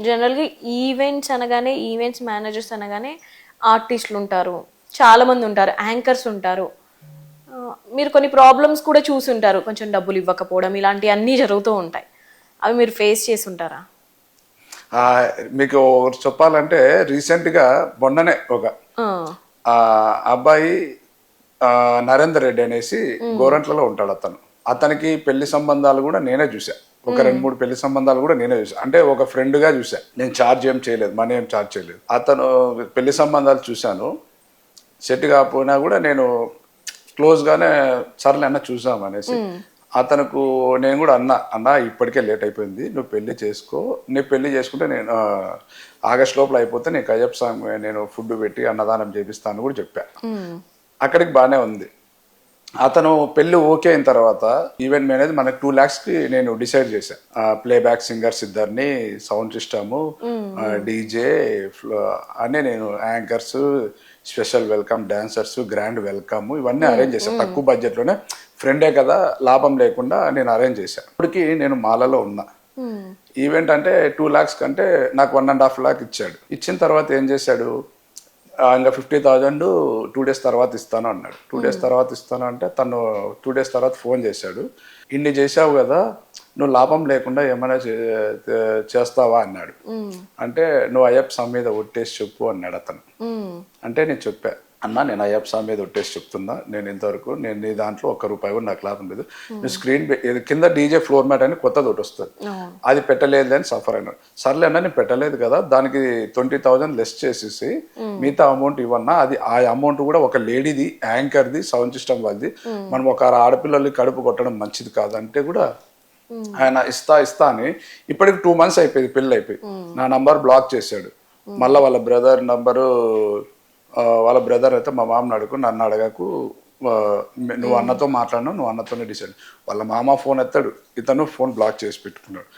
జనరల్గా events managers అనగానే ఆర్టిస్టులు ఉంటారు, చాలా మంది ఉంటారు, యాంకర్స్ ఉంటారు. మీరు కొన్ని ప్రాబ్లమ్స్ కూడా చూసి ఉంటారు, కొంచెం డబ్బులు ఇవ్వకపోవడం ఇలాంటివి అన్నీ జరుగుతూ ఉంటాయి. అవి మీరు ఫేస్ చేసి ఉంటారా? మీకు ఒకటి చెప్పాలంటే రీసెంట్గా మొన్ననే ఒక అబ్బాయి నరేందర్ రెడ్డి అనేసి గోరంట్లలో ఉంటాడు. అతనికి పెళ్లి సంబంధాలు కూడా నేనే చూసా. ఒక 2-3 పెళ్లి సంబంధాలు కూడా నేనే చూసా. అంటే ఒక ఫ్రెండ్ గా చూసా. నేను ఛార్జ్ ఏం చేయలేదు, మనీ ఏం ఛార్జ్ చేయలేదు. అతను పెళ్లి సంబంధాలు చూశాను. సెట్ కాకపోయినా కూడా నేను క్లోజ్ గానే సర్లే అన్న చూసాం అనేసి అతనుకు నేను కూడా అన్నా ఇప్పటికే లేట్ అయిపోయింది, నువ్వు పెళ్లి చేసుకో, నీ పెళ్లి చేసుకుంటే నేను ఆగస్ట్ లోపల అయిపోతే నీకు అయ్యప్ప స్వామి నేను ఫుడ్ పెట్టి అన్నదానం చేపిస్తాను కూడా చెప్పా. అక్కడికి బాగానే ఉంది. అతను పెళ్లి ఓకే అయిన తర్వాత ఈవెంట్ మేనేజ్ మనకి 2 lakhs కి నేను డిసైడ్ చేశాను. ప్లేబ్యాక్ సింగర్స్ ఇద్దరిని, సౌండ్ సిస్టము, డీజే అని నేను anchors, special welcome dancers, grand welcome ఇవన్నీ అరేంజ్ చేశాను. తక్కువ బడ్జెట్ లోనే, ఫ్రెండే కదా లాభం లేకుండా నేను అరేంజ్ చేశాను. ఇప్పటికి నేను మాలలో ఉన్నా. ఈవెంట్ అంటే 2 lakhs కంటే నాకు 1.5 lakh ఇచ్చాడు. ఇచ్చిన తర్వాత ఏం చేశాడు, ఇంకా 50,000 2 days తర్వాత ఇస్తాను అన్నాడు. 2 days తర్వాత ఇస్తాను అంటే తను 2 days తర్వాత ఫోన్ చేశాడు. ఇన్ని చేసావు కదా, నువ్వు లాభం లేకుండా ఏమైనా చేస్తావా అన్నాడు. అంటే నువ్వు అయ్యప్ప స్వామి మీద ఒట్టేసి చెప్పు అన్నాడు అతను. అంటే నేను చెప్పా, అన్నా నేను అయ్యప్ప స్వామి మీద ఒట్టేసి చెప్తున్నా, నేను ఇంతవరకు నేను నీ దాంట్లో ₹1 కూడా నాకు లాభం లేదు. నువ్వు స్క్రీన్ కింద డీజే ఫ్లోర్ మ్యాట్ అని కొత్తది ఒకటి వస్తుంది, అది పెట్టలేదు అని సఫర్ అయినాడు. సర్లే అన్నా నేను పెట్టలేదు కదా, దానికి 20,000 లెస్ చేసేసి మిగతా అమౌంట్ ఇవ్వన్నా, అది ఆ అమౌంట్ కూడా ఒక లేడీది, యాంకర్ది, సౌండ్ సిస్టమ్ వాళ్ళది, మనం ఒక ఆడపిల్లలకి కడుపు కొట్టడం మంచిది కాదంటే కూడా ఆయన ఇస్తా అని ఇప్పటికి 2 months అయిపోయింది, పెళ్ళి అయిపోయి. నా నంబర్ బ్లాక్ చేశాడు. మళ్ళీ వాళ్ళ బ్రదర్ నంబరు, వాళ్ళ బ్రదర్ అయితే మా మామని అడుగు, నన్ను అడగకు, నువ్వు అన్నతో మాట్లాడినావు, నువ్వు అన్నతోనే డిసైడ్. వాళ్ళ మామ ఫోన్ ఎత్తాడు, ఇతను ఫోన్ బ్లాక్ చేసి పెట్టుకున్నాడు.